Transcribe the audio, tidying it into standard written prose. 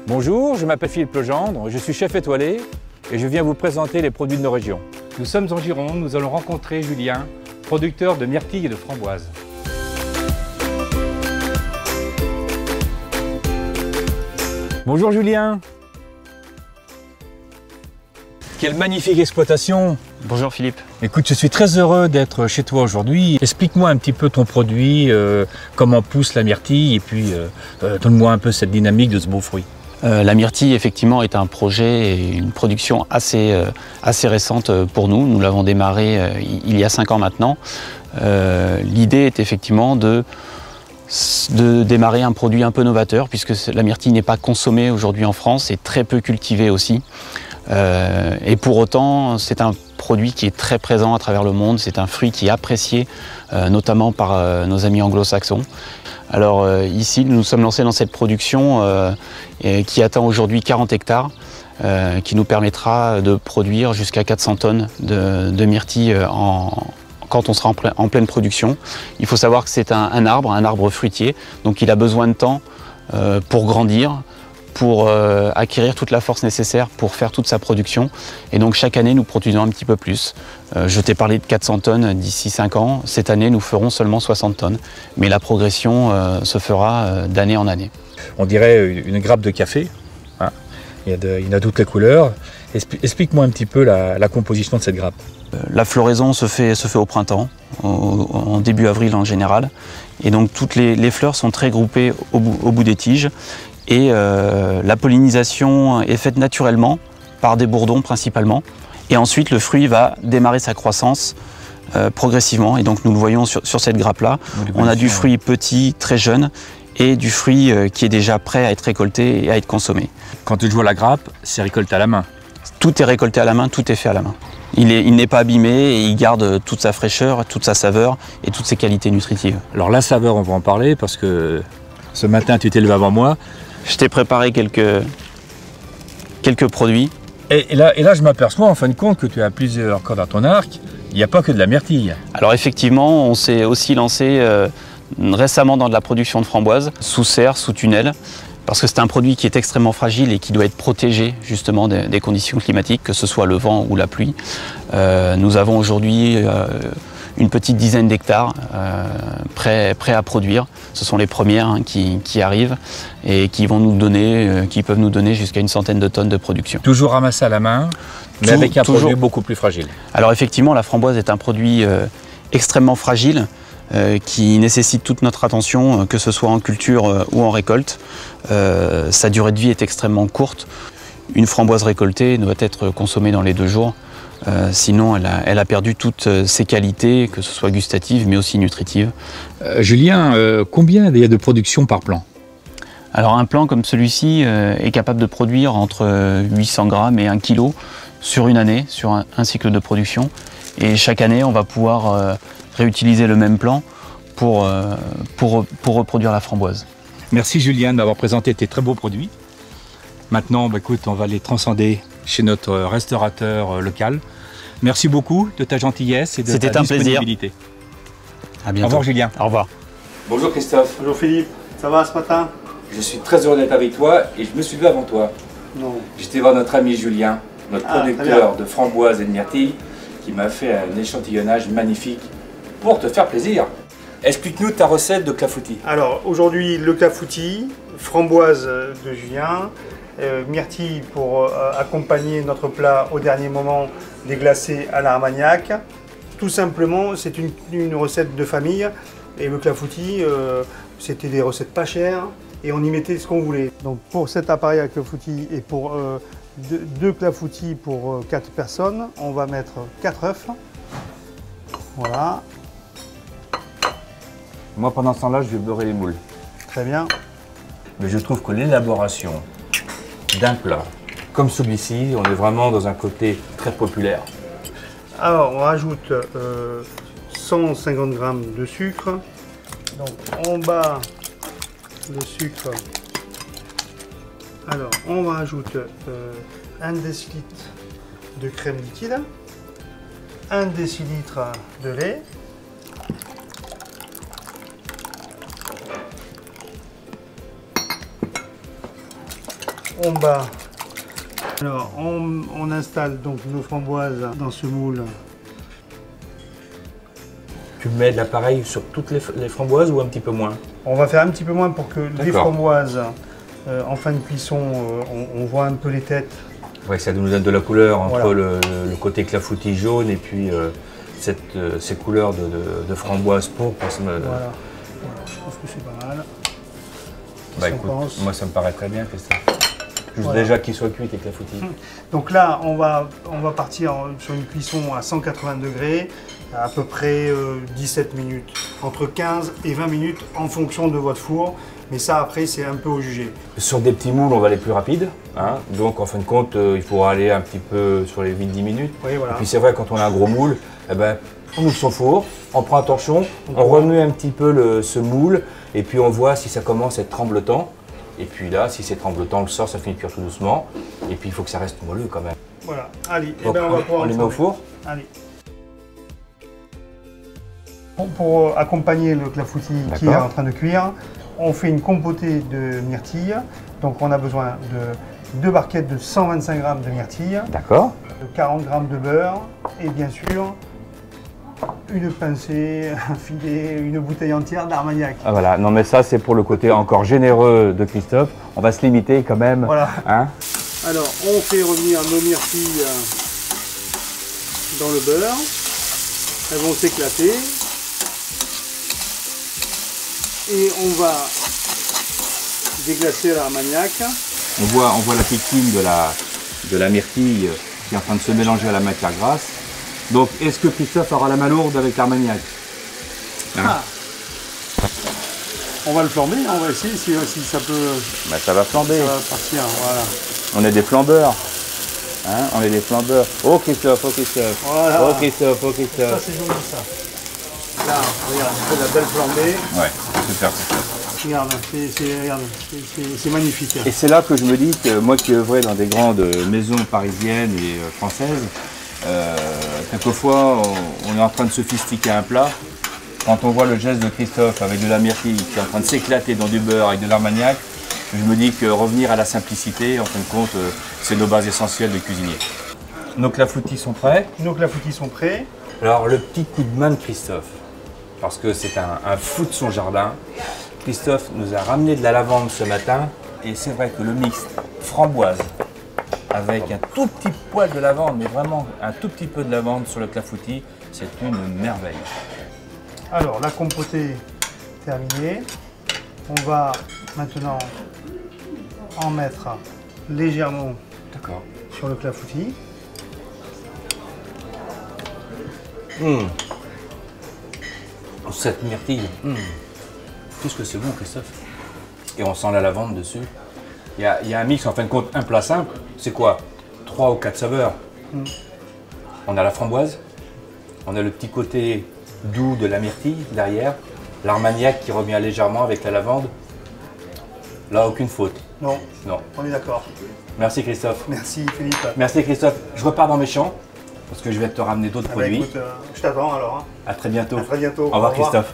Bonjour, je m'appelle Philippe Legendre, je suis chef étoilé et je viens vous présenter les produits de nos régions. Nous sommes en Gironde, nous allons rencontrer Julien, producteur de myrtilles et de framboises. Bonjour Julien. Quelle magnifique exploitation! Bonjour Philippe. Écoute, je suis très heureux d'être chez toi aujourd'hui. Explique-moi un petit peu ton produit, comment pousse la myrtille et puis donne-moi un peu cette dynamique de ce beau fruit. La myrtille, effectivement, est un projet et une production assez récente pour nous. Nous l'avons démarré il y a 5 ans maintenant. L'idée est effectivement de démarrer un produit un peu novateur, puisque la myrtille n'est pas consommée aujourd'hui en France et très peu cultivée aussi. Et pour autant, c'est un produit qui est très présent à travers le monde. C'est un fruit qui est apprécié, notamment par nos amis anglo-saxons. Alors ici, nous nous sommes lancés dans cette production qui atteint aujourd'hui 40 hectares, qui nous permettra de produire jusqu'à 400 tonnes de myrtilles quand on sera en pleine production. Il faut savoir que c'est un arbre fruitier, donc il a besoin de temps pour grandir, pour acquérir toute la force nécessaire pour faire toute sa production. Et donc chaque année, nous produisons un petit peu plus. Je t'ai parlé de 400 tonnes d'ici 5 ans. Cette année, nous ferons seulement 60 tonnes. Mais la progression se fera d'année en année. On dirait une grappe de café. Hein. Il y en a toutes les couleurs. Explique-moi un petit peu la composition de cette grappe. La floraison se fait au printemps, en début avril en général. Et donc toutes les fleurs sont très groupées au bout des tiges. Et la pollinisation est faite naturellement, par des bourdons principalement. Et ensuite, le fruit va démarrer sa croissance progressivement. Et donc, nous le voyons sur cette grappe-là. On a du fruit petit, très jeune, et du fruit qui est déjà prêt à être récolté et à être consommé. Quand tu vois la grappe, c'est récolté à la main. Tout est récolté à la main, tout est fait à la main. Il n'est pas abîmé et il garde toute sa fraîcheur, toute sa saveur et toutes ses qualités nutritives. Alors la saveur, on va en parler parce que ce matin, tu t'es levé avant moi. Je t'ai préparé quelques produits. Et là, je m'aperçois en fin de compte que tu as plusieurs cordes à ton arc. Il n'y a pas que de la myrtille. Alors effectivement, on s'est aussi lancé récemment dans de la production de framboises, sous serre, sous tunnel, parce que c'est un produit qui est extrêmement fragile et qui doit être protégé justement des conditions climatiques, que ce soit le vent ou la pluie. Nous avons aujourd'hui une petite dizaine d'hectares prêts à produire. Ce sont les premières qui arrivent et qui peuvent nous donner jusqu'à une centaine de tonnes de production. Toujours ramassé à la main, mais avec un produit beaucoup plus fragile. Alors effectivement, la framboise est un produit extrêmement fragile qui nécessite toute notre attention, que ce soit en culture ou en récolte. Sa durée de vie est extrêmement courte. Une framboise récoltée doit être consommée dans les 2 jours. Sinon, elle a perdu toutes ses qualités, que ce soit gustatives, mais aussi nutritives. Julien, combien il y a de production par plant? Alors un plant comme celui-ci est capable de produire entre 800 grammes et 1 kg sur une année, sur un cycle de production. Et chaque année, on va pouvoir réutiliser le même plant pour reproduire la framboise. Merci Julien de m'avoir présenté tes très beaux produits. Maintenant, écoute, on va les transcender chez notre restaurateur local. Merci beaucoup de ta gentillesse et de ta disponibilité. À bientôt. Au revoir Julien. Au revoir. Bonjour Christophe. Bonjour Philippe, ça va ce matin? Je suis très heureux d'être avec toi et je me suis levé avant toi. Non. J'étais voir notre ami Julien, notre producteur de framboises et de myrtilles, qui m'a fait un échantillonnage magnifique pour te faire plaisir. Explique-nous ta recette de clafoutis. Alors aujourd'hui le clafoutis, framboise de Julien, myrtilles pour accompagner notre plat au dernier moment, déglacé à l'armagnac. Tout simplement, c'est une recette de famille et le clafoutis, c'était des recettes pas chères et on y mettait ce qu'on voulait. Donc pour cet appareil à clafoutis et pour 2 clafoutis pour 4 personnes, on va mettre 4 œufs. Voilà. Moi pendant ce temps-là, je vais beurrer les moules. Très bien. Mais je trouve que l'élaboration d'un plat comme celui-ci, on est vraiment dans un côté très populaire. Alors on rajoute 150 g de sucre. Donc on bat le sucre. Alors on va ajouter 1 décilitre de crème liquide, 1 décilitre de lait, on bat. Alors, on installe donc nos framboises dans ce moule. Tu mets de l'appareil sur toutes les framboises ou un petit peu moins? On va faire un petit peu moins pour que les D'accord. framboises, en fin de cuisson, on voit un peu les têtes. Ouais, ça nous donne de la couleur entre Voilà. le côté clafoutis jaune et puis ces couleurs de framboise pourpre. Voilà. Je pense que c'est pas mal. Bah Qu'est-ce qu'on écoute, pense? moi ça me paraît très bien, Christophe. Je veux Voilà. déjà qu'ils soient cuits tes clafoutis. Donc là, on va partir sur une cuisson à 180 degrés, à peu près 17 minutes, entre 15 et 20 minutes en fonction de votre four. Mais ça, après, c'est un peu au jugé. Sur des petits moules, on va aller plus rapide. Hein. Donc en fin de compte, il faudra aller un petit peu sur les 8-10 minutes. Oui, voilà. Et puis c'est vrai, quand on a un gros moule, eh ben, on ouvre son four, on prend un torchon, on remue un petit peu ce moule, et puis on voit si ça commence à être tremblotant. Et puis là, si c'est tremblotant, on le sort, ça finit de cuire tout doucement. Et puis il faut que ça reste moelleux quand même. Voilà. Allez, Donc, on va pouvoir on les met au four. Allez. Pour accompagner le clafoutis qui est en train de cuire, on fait une compotée de myrtilles. Donc on a besoin de 2 barquettes de 125 g de myrtilles, D'accord. de 40 g de beurre et bien sûr une pincée, un filet, une bouteille entière d'Armagnac. Ah, voilà, non mais ça c'est pour le côté encore généreux de Christophe. On va se limiter quand même. Voilà. Hein. Alors on fait revenir nos myrtilles dans le beurre. Elles vont s'éclater. Et on va déglacer l'Armagnac. On voit la pétine de la myrtille qui est en train de se mélanger à la matière grasse. Donc, est-ce que Christophe aura la main lourde avec l'Armagnac? Ah. On va le flamber, on va essayer si ça peut Bah, ça va flamber. ça va partir. Voilà. On est des flambeurs. Hein, on est des flambeurs. Oh Christophe, oh Christophe. Voilà. Oh Christophe, oh Ça Christophe. c'est joli ça. Là, regarde, on fait de la belle flambée. Ouais, super Christophe. Regarde, c'est magnifique. Et c'est là que je me dis que moi qui œuvrais dans des grandes maisons parisiennes et françaises, quelquefois on est en train de sophistiquer un plat. Quand on voit le geste de Christophe avec de la myrtille qui est en train de s'éclater dans du beurre avec de l'Armagnac, je me dis que revenir à la simplicité, en fin de compte, c'est nos bases essentielles de cuisinier. Nos clafoutis sont prêts. Nos clafoutis sont prêts. Alors le petit coup de main de Christophe, parce que c'est un fou de son jardin. Christophe nous a ramené de la lavande ce matin et c'est vrai que le mixte framboise avec un tout petit poil de lavande, mais vraiment un tout petit peu de lavande sur le clafoutis, c'est une merveille. Alors la compotée terminée. On va maintenant en mettre légèrement D'accord. sur le clafoutis. Cette myrtille, qu'est-ce que c'est bon Christophe. Et on sent la lavande dessus. Il y a un mix, en fin de compte, un plat simple. C'est quoi? 3 ou 4 saveurs. On a la framboise, on a le petit côté doux de la myrtille derrière, l'Armagnac qui revient légèrement avec la lavande. Là, aucune faute. Non, Non. on est d'accord. Merci Christophe. Merci Philippe. Merci Christophe. Je repars dans mes champs parce que je vais te ramener d'autres Ah bah produits. écoute, je t'attends alors. Hein. À très bientôt. À très bientôt. Au revoir Christophe.